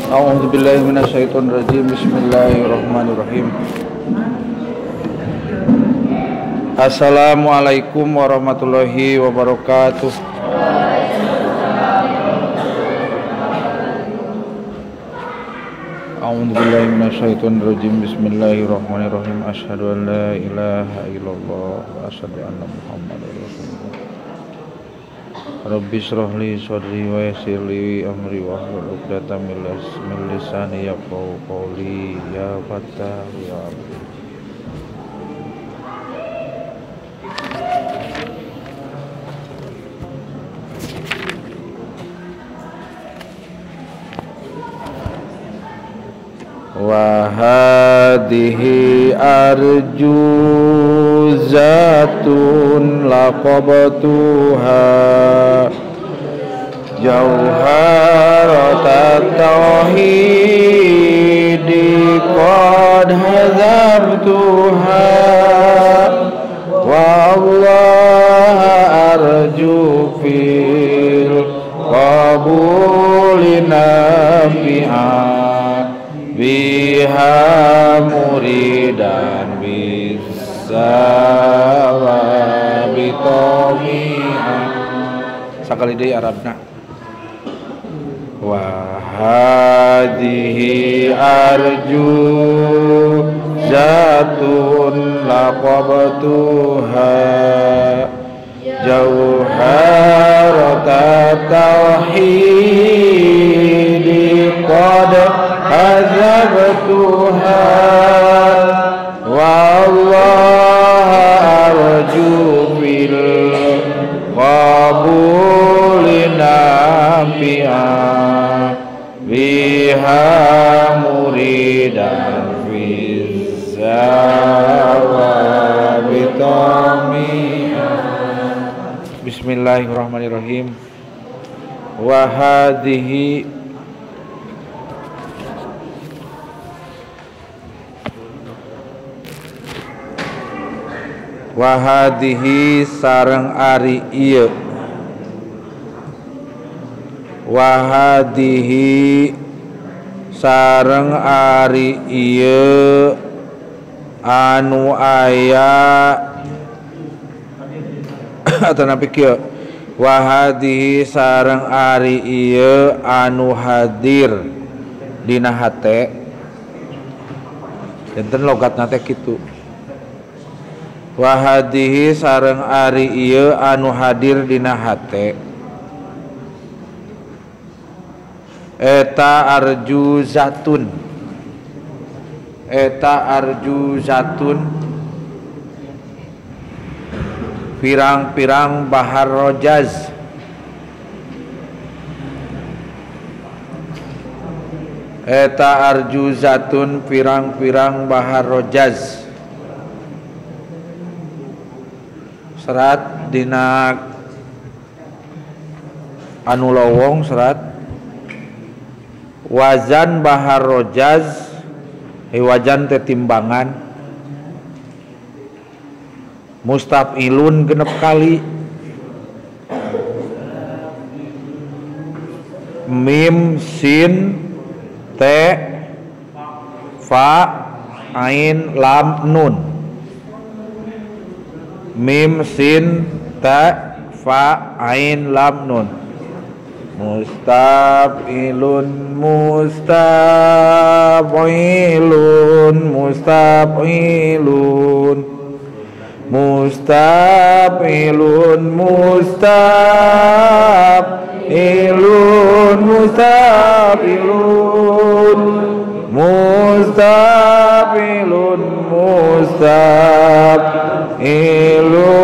A'udzubillahi minasyaitonirrajim. Bismillahirrahmanirrahim. Assalamualaikum warahmatullahi wabarakatuh. A'udzubillahi minasyaitonirrajim. Bismillahirrahmanirrahim. Asyhadu an la ilaha illallah wa asyhadu anna Muhammadar Rasulullah. Rabbi shrah li sadri wa yassir li amri wahlul 'uqdatam min lisani yafqahu qawli ya Fattah ya Alim. Wa hadhihi arjuzatun laqabtuha jauharat tauhidi qad hazabtuha wa Allah arju fil qabulina biha muridan bisa bitomiha sakali deui Arabna. Wa hadhihi arju zatun laqabtuha jauharat tauhidi qad azabtuha wa Allah arju fil qabulina biha muridan Bismillahirrahmanirrahim. Wa hadhihi sareng ari ieu wahadihi sareng ari ieu anu aya atau napi kieu wahadihi sareng ari ieu anu hadir dina hate enten logatna teh kitu. Wahadihi sareng ari ieu anu hadir dina hate eta arjuzatun pirang-pirang bahar rojaz pirang-pirang bahar rojaz serat dina anu lowong serat wazan bahar rojaz wajan teh timbangan mustafilun genep kali mim sin te fa ain lam nun mim sin ta fa ain lam nun mustafilun mustafilun mustafilun mustafilun mustafilun mustafilun mustafilun mustafilun mustafilun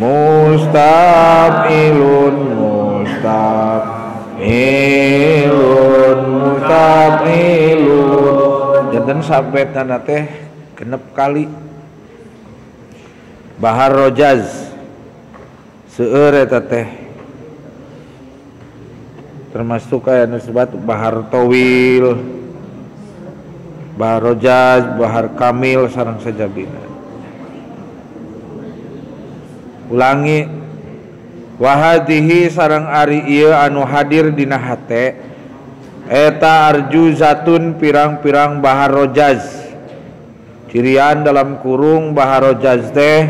mustafilun mustafilun mustafilun janten sabetna teh genep kali bahar rojaz seueur eta teh termasuk aya nu disebut bahar tawil bahar rojaz bahar kamil sareng sajabina. Ulangi wa hadhihi sareng ari ieu anu hadir dina hate eta arjuzatun pirang-pirang bahar rojaz cirian dalam kurung bahar rojaz teh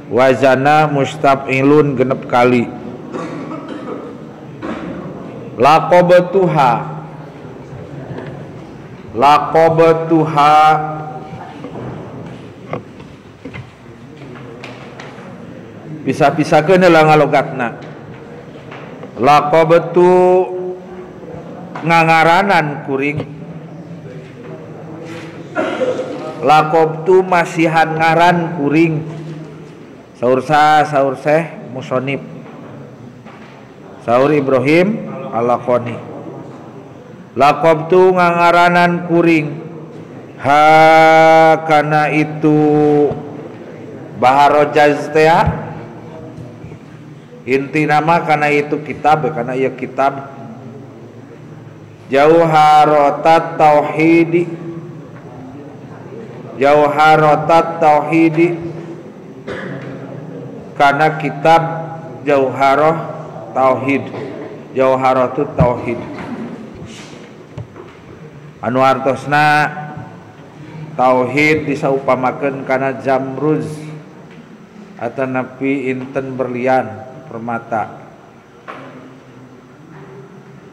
wazana mustafilun genep kali laqabatuha pisah-pisahkeun heula ngalogatna laqabatu ngangaranan kuring laqabtu masihan ngaran kuring saur Syekh Musonib saur Ibrahim Al-Laqani laqabtu ngangaranan kuring ha kana itu bahar rojaz teh inti nama kana itu kitab kana ieu kitab jauharatat tauhidi kana kitab jauharatut tauhid anu artosna tauhid disaupamakeun kana jamruz atanapi inten berlian permata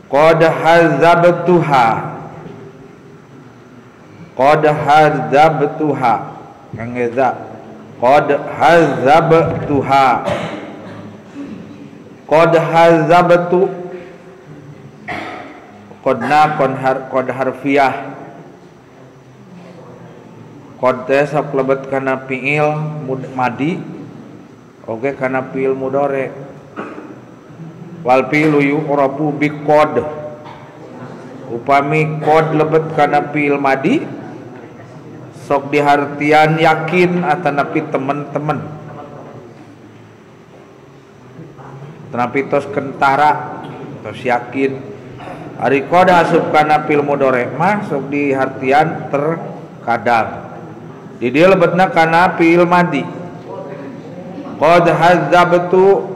qad hadzabtuha ngeza qad hadzabtu qad harfiyah qad teh sok lebet kana fiil madi oge kana fiil mudhari wal fi'lu yu'rafu bi qad upami qad lebet kana fi'il madi sok dihartian yakin atanapi temen-temen tanapi tos kentara tos yakin ari qad asup kana fi'il mudhari mah sok dihartian terkadang di dieu lebetna kana fi'il madi qad hadzabtu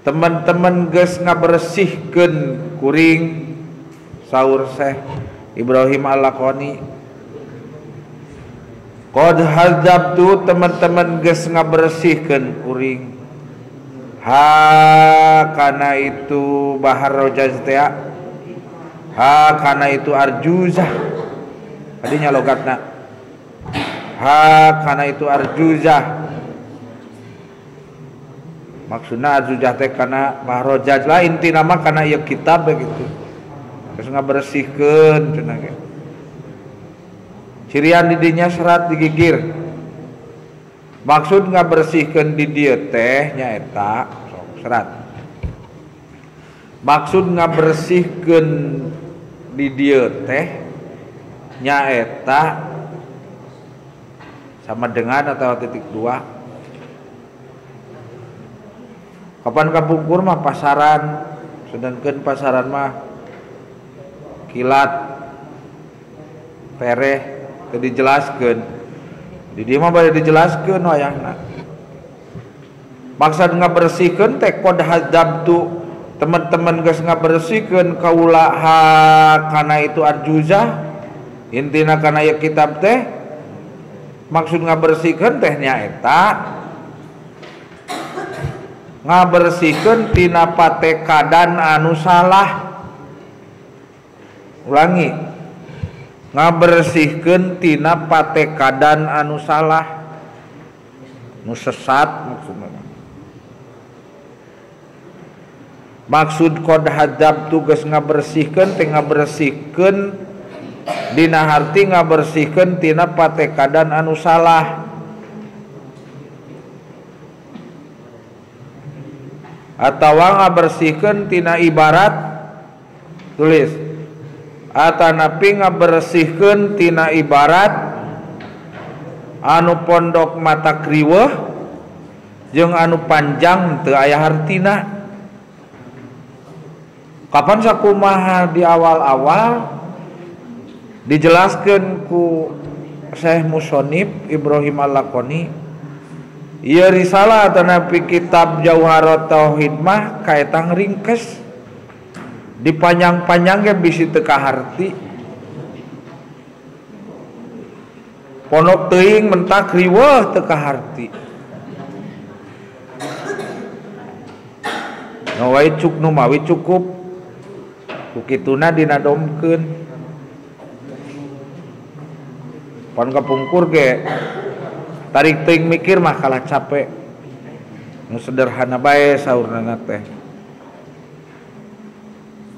teman-teman geus ngabersihkeun kuring saur Syekh Ibrahim Al-Laqani qad hadzabtu teman-teman geus ngabersihkeun kuring ha kana itu bahar rojaz teh ha kana itu arjuzah tadinya logatna ha kana itu arjuzah maksudna arjuzah teh kana bahar rojaz lah inti nama kana ieu kitab begitu geus ngabersihkeun cenah ge cirian di dinya serat digigir maksud ngabersihkeun di dieu teh nyaeta serat maksud ngabersihkeun di dieu teh nyaeta sama dengan atau titik dua kapan kapungkur mah pasaran sedangkan pasaran mah kilat pereh teu dijelaskeun di dieu mah bade dijelaskeun wayahna maksud ngabersihkeun teh qad hadzabtu teman-teman geus ngabersihkeun kaula ha kana itu arjuzah intina kana ieu kitab teh maksud ngabersihkeun teh nyaeta ngabersihkeun tina patekadan anu salah ulangi ngabersihkeun tina patekadan anu salah nu sesat maksud qad hadzabtu geus ngabersihkeun teh ngabersihkeun dina harti ngabersihkeun tina patekadan anu salah atawa ngabersihkeun tina ibarat tulis atanapi ngabersihkeun tina ibarat anu pondok mata kriweuh jeung anu panjang teu aya hartina kapan sakumaha di awal-awal dijelaskeun ku Syekh Musonib Ibrahim Al-Laqani Ieu risalah tanapi kitab Jauharat Tauhid mah kaeta ringkes dipanjang-panjang ge bisi teu kaharti. Pondok teuing mentak riweuh teu kaharti. Nu wae cuk nu mawi cukup. Kukituna dinadomkeun. Pan kapungkur ge tarik teuing mikir mah kalah capek. Nu sederhana bae saurna teh.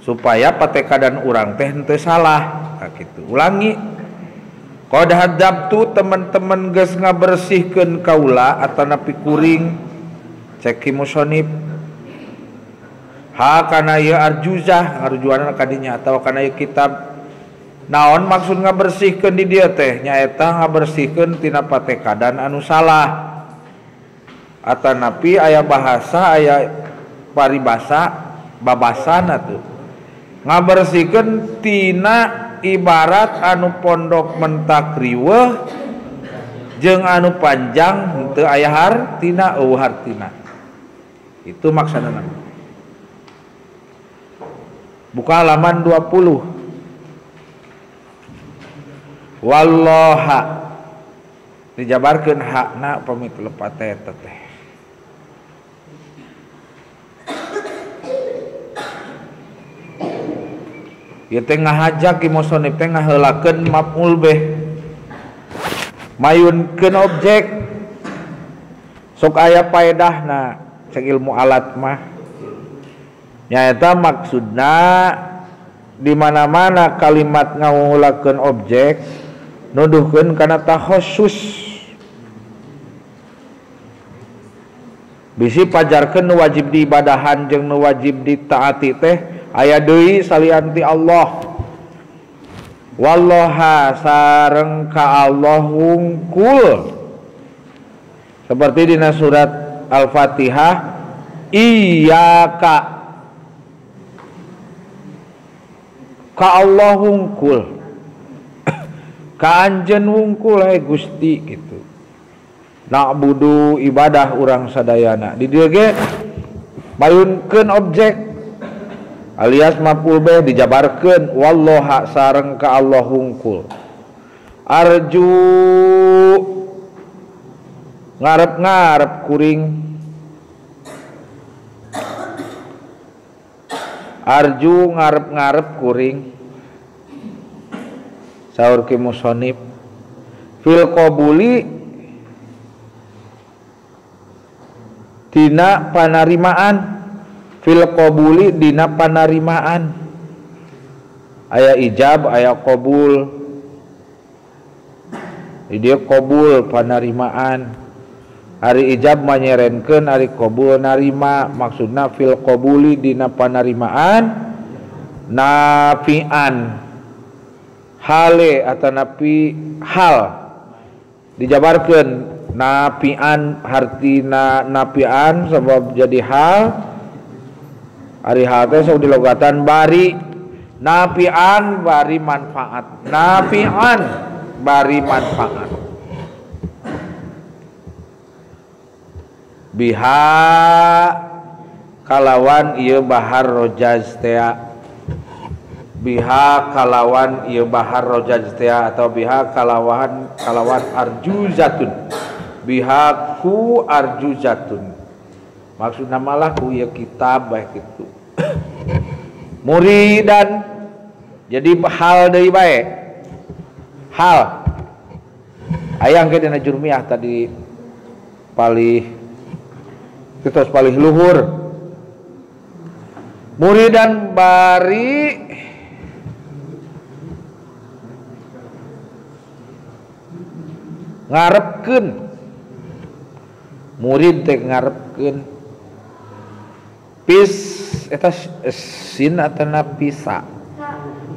Supaya patekadan urang teh henteu salah. Nah, kitu. Ulangi. Qad hadabtu teman-teman geus ngabersihkeun kaula atanapi kuring cek musonib. Ha kana ieu arjuzah ngarujuanna kadinya atawa kana ieu kitab. Naon maksud ngabersihkeun di dieu teh? Nyaeta ngabersihkeun tina patekadan anu salah. Atanapi aya bahasa aya paribasa babasana tuh. Ngabersihkeun tina ibarat anu pondok mentak riweuh jeung anu panjang henteu aya hartina eueuh hartina. Itu maksudna. Buka halaman 20. Wallaha dijabarkeun hakna pamit lepat eta teh. Ieu teh ngahajak ki musannif teh ngaheulakeun maf'ul bih. Mayunkeun objek. Sok aya paedahna cek ilmu alat mah. Nyaeta maksudna di mana-mana kalimat ngawulakeun objek nuduhkeun kana takhassus. Bisi pajarkeun nu wajib diibadahan jeung nu wajib ditaati teh aya deui salianti Allah. Wallaha sareng ka Allah wungkul. Seperti dina surat Al-Fatihah iyyaka ka Allah wungkul ka anjeun wungkul hai Gusti gitu. Na'budu ibadah urang sadayana di dieu ge mayunkeun objek alias maf'ul bih dijabarkeun wallaha sareng ka Allah wungkul. Arju ngarep-ngarep kuring. Arju ngarep-ngarep kuring. Saur ki musannif fil qabuli dina panarimaan. Fil qabuli dina panarimaan. Aya ijab aya qabul. Di dieu qabul panarimaan. Ari ijab manyerenkeun ari qabul narima. Maksudna fil qabuli dina panarimaan nafian hale atanapi hal dijabarkeun nafian hartina nafian sabab jadi hal. Ari hal teh sok dilogatan bari nafian bari manfaat. Nafian bari manfaat. Biha kalawan ieu bahar rojaz teh. Biha kalawan ieu bahar rojaz teh atau biha kalawan arjuzatun. Biha ku arjuzatun. Maksudna malah ku ieu kitab bae kitu. Muridan jadi hal deui bae. Hal hayang ke dina jurmiyah tadi palih kitos palih luhur. Muridan bari ngarepkeun. Murid teh ngarepkeun. Pis eta sin atana pisa.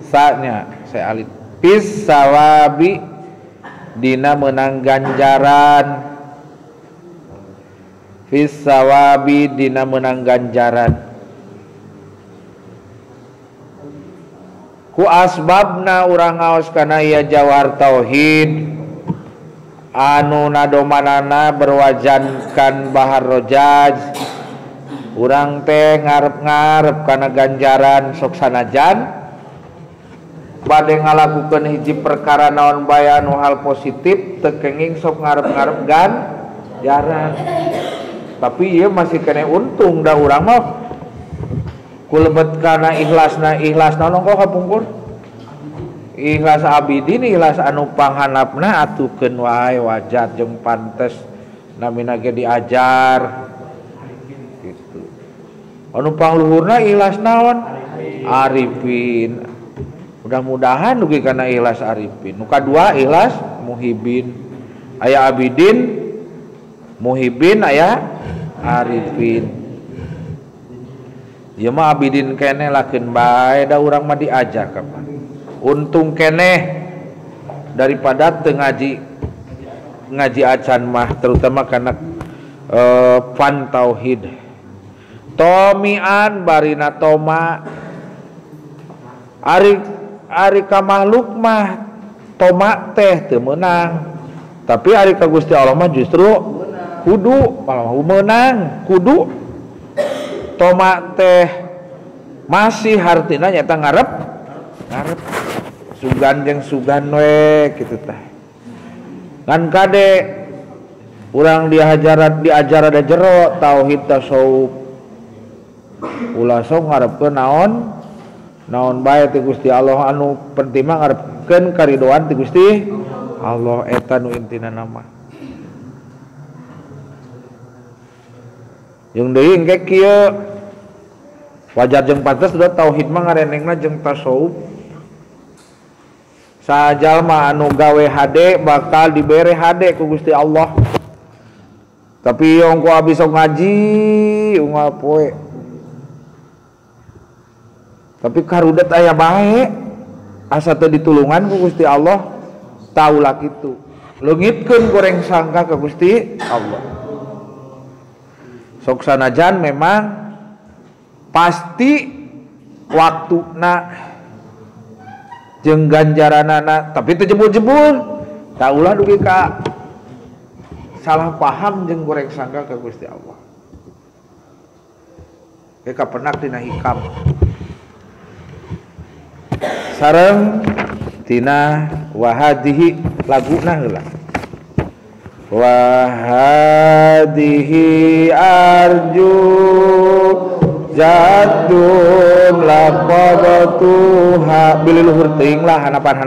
Sa-nya saya alit. Pis sawabi dina menang ganjaran. Fis sawabi dina menang ganjaran. Ku asbabna urang ngaos kana ieu jawhar tauhid anu nadomanana berwajankan bahar rojaj urang teh ngarep-ngarep kana ganjaran sok sanajan bade ngalakukeun hiji perkara naon bae anu hal positif teu kenging sok ngarep-ngarep ganjaran tapi ieu masih kene untung da urang mah kulebet kana ikhlasna naon kok kapungkur ikhlas abidin ikhlas anu panghanapna atukeun wae wajat jeung pantes namina ge diajar gitu. Anu pangluhurna ikhlas naon? Arifin. Mudah-mudahan dugi kana ikhlas arifin. Nu kadua ikhlas muhibin. Aya abidin, muhibin aya arifin. Ieu mah abidin keneh lakeun bae da urang mah diajar ka untung keneh daripada teu ngaji acan mah terutama karena fan tauhid tomian barina toma ari ka makhluk mah toma teh teu meunang tapi ari ka Gusti Allah mah justru kudu malah meunang kudu toma teh masih hartina nyata ngarep sugan jeung sugan we kitu teh ngan kade urang diajar ada jero tauhid tasawuf ulah sok ngarepkeun naon bae ti Gusti Allah anu penting mah ngarepkeun karidoan ti Gusti Allah eta nu intina nama jeung deui engke kieu wajar jeung pantes da tauhid mah ngarenengna jeung tasawuf sajalma anu gawe hade bakal dibere hade ku Gusti Allah tapi ongko abis sok ngaji unggal poe tapi karudet aya bae asa teu ditulungan ku Gusti Allah taulah kitu leungitkeun goreng sangka ka Gusti Allah sok sanajan memang pasti waktuna jeung ganjaranana tapi teu jebul-jebul tak ulah dugi ka salah paham jeung goreng sangka ke Gusti Allah ke kapenak tina hikam sareng tina wahadihi laguna heula wahadihi arju jadum laqabatuha bilil luhur teuing lah hanapan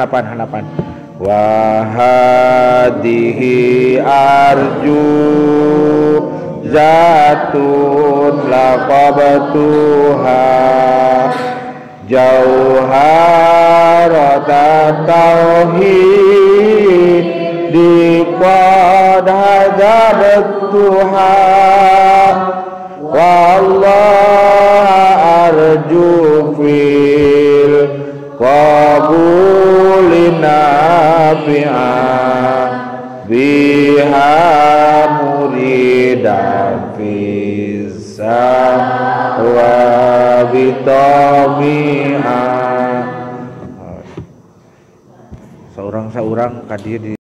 wa hadihi arju jatun laqabatuha jauharata tauhid di qad hadabtuha wallah arju fil qabulina fi'a biha muridan fisa wa bitami'a saurang-saurang kadir di